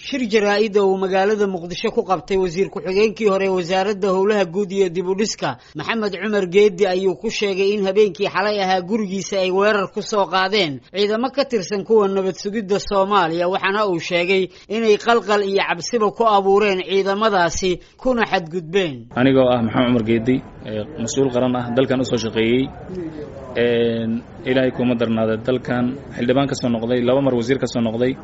shir jaraa'id oo magaalada Muqdisho ku qabtay wasiir ku-xigeenkii hore wasaaradda howlaha guud iyo dib u dhiska Maxamed Cumar Geedi ayuu ku sheegay in habeenkii xalay ahaa gurigiisa ay weerar ku soo qaadeen ciidamo ka tirsan kuwa nabad sugidda Soomaaliya waxaana uu sheegay inay qalqal iyo cabsiba ku abuureen ciidamadaasi kuna xadgudbeen anigoo ah Maxamed Cumar Geedi mas'uul qaran ah dalkan u soo shaqeeyay ilaahay kuma darnaada dalkan xildhibaan ka soo noqday laba mar wasiir ka soo noqday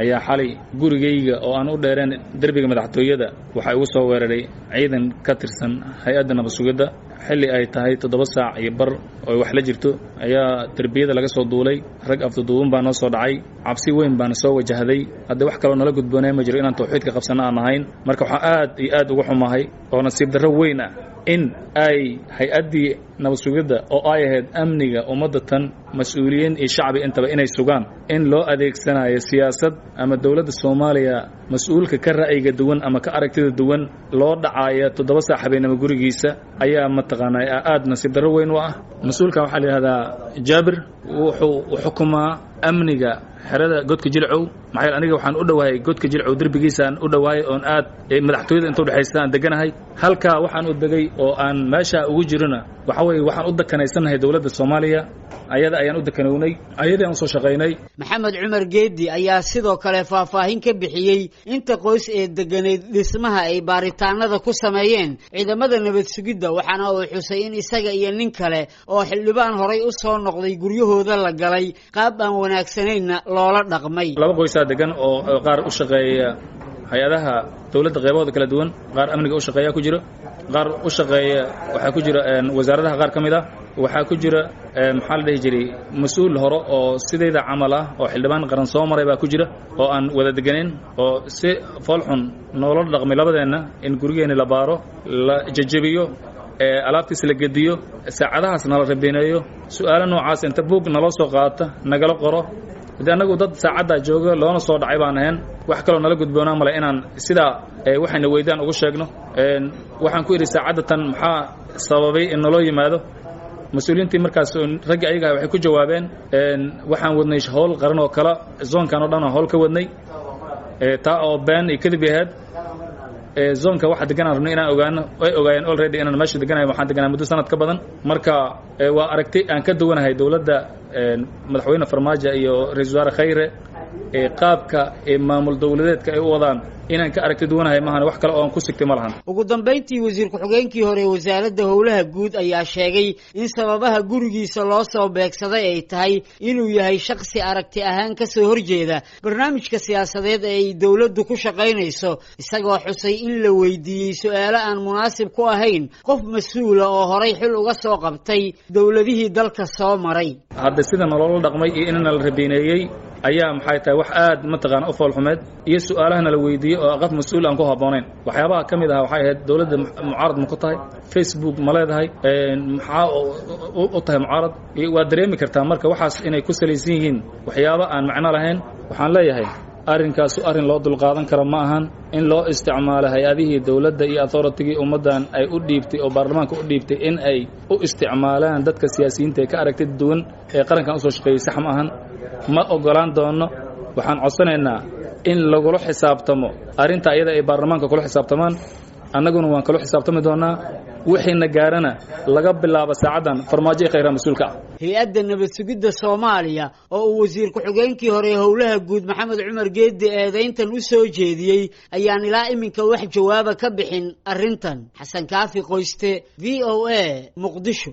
ayaa xalay gurigayga oo aan u dheereen darbiga madaxtooyada waxa uu soo weeraray ciidan ka tirsan hay'adda nabad sugidda xilli ay tahay 7 saac iyo bar oo wax la jirto ayaa darbiyada laga soo duulay rag afduuban baa noo soo dhacay cabsi weyn baan soo wajahday hadda wax kale oo nala gudboonay ma jiro inaan tawxiidka qabsana aan ahayn marka waxa aad iyo aad ugu xumahay oo nasiib darro weyn ah in ay hay'addii nabad sugidda oo ay ahayd amniga ummadda tan mas'uuliyiin iyo shacbi intaba inay sugaan in loo adeegsanayo siyaasad ama dawladda Soomaaliya mas'uulka ka ra'yiga duwan ama ka aragtida duwan loo dhacayo 7 saac habeenimo gurigiisa ayaa mataqaanay aad nasiib darro weyn u ah mas'uulka waxa la yiraahdaa Jaabir wuxuu xukumaa amniga xerada godka jilcow maxay aniga waxaan u dhawaayay godka jilcow darbigiisa aan u dhawaayay oo aad madaxtooyada inta u dhaxaysta aan deganahay halka waxaan u degay oo aan meesha ugu jirana waxa weeye waxaan u dakanaysanahay dawladda Soomaaliya ayada ayaan u dakanownay ayada aan soo shaqeynay Maxamed Cumar Geedi ayaa sidoo kale faahfaahin ka bixiyay inta qoys ee deganeed dhismaha ay baaritaanada ku sameeyeen ciidamada nabad sugidda waxaana uu xusay in isaga iyo nin kale oo xildhibaan horay u soo noqday guryahooda la galay qaab aan wanaagsanayna loola dhaqmay laba qoys degan oo qaar u shaqeeya hay'adaha dawladda qaybooda kala duwan qaar amniga u shaqeeya ku jiro qaar u shaqeeya waxa ku jira wasaaradaha qaar kamid ah waxa ku jira maxaa la dhihi jiray mas'uul hore oo sideeda camal ah oo xildhibaan qaran soo maray baa ku jira oo aan wada deganeen oo si falxun nolol dhaqmay labadeena in gurigeena la baaro la jajabiyo alaabtiisa la gediyo saacadahaasna la rabineeyo su'aalo noocaas inta buug nala soo qaata nagala qoro anagu dad saacada jooga loona soo dhacay baan ahayn wax kale oo nala gudboonaa male inaan sida waxayna weydaan ugu sheegno waxaan ku iri saacada tan maxaa sababay in naloo yimaado mas'uuliyiintii markaas rag ayaga waxay ku jawaabeen waxaan wadnay hawl qaran oo kala zoonkan oo dhan hawl ka wadnay taa oo been iyo kadib yahay zoonka waxa deganaan rabnay inaan ogaano ay ogaayeen already inaan meesha deganahay waxaan deganaa muddo sanad ka badan marka waa aragtay aan ka duwanahay dawladda madaxweyne Farmaajo iyo ra'iisul wasaare Khayre qaabka maamul dawladeedka ay u wadaan inaan ka aragtay duwanahay maahan wax kale oo aan ku sigtay malahan ugu dambeyntii wasiir ku-xigeenkii hore wasaaradda howlaha guud ayaa sheegay in sababaha gurigiisa loo soo beegsaday ay tahay inuu yahay shakhsi aragti ahaan ka soo horjeeda barnaamijka siyaasadeed ee ay dawladdu ku shaqaynayso isagoo xusay in la weydiiyey su'aalo aan munaasib ku ahayn qof mas'uul oo horay xil uga soo qabtay dawladihii dalka soo maray hadda sida nolol dhaqmay iyo in la rabineeyay ayaa maxay tahay wax aad mataqaan u foolxumeed iyo su'aalahana la weydiiyay oo qaf mas'uul aan ku habboonayn waxyaabaha kamid ah waxay ahayd dawladda mucaarad ma ku tahay Facebook ma leedahay maxaa u tahay mucaarad waa dareemi kartaa marka waxaas inay ku salaysan yihiin waxyaabo aan macno lahayn waxaan leeyahay arrinkaas arrin loo dul qaadan karo ma ahan in loo isticmaalo hay'adihii dawladda iyo authority-gii ummadan ay u dhiibtay oo baarlamaanka u dhiibtay in ay u isticmaalaan dadka siyaasiyiinta ee ka aragtida duwan ee qarankan u soo shaqeeyay sax ma ahan ma ogolaan doono waxaan codsanaynaa in lagula xisaabtamo arrinta iyada ay baarlamaanka kula xisaabtamaan annaguna waan kala xisaabtami doonaa wixina gaarana laga bilaabo saacadan Farmaajo Khayra mas'uulka hay'adda nabad sugidda Soomaaliya oo uu wasiir ku-xigeenkii hore howlaha guud Maxamed Cumar Geedi eedayntan u soo jeediyay ayaan ilaa iminka wax jawaab ka bixin arrintan Xasan Kaafi Qoyste VOA Muqdisho.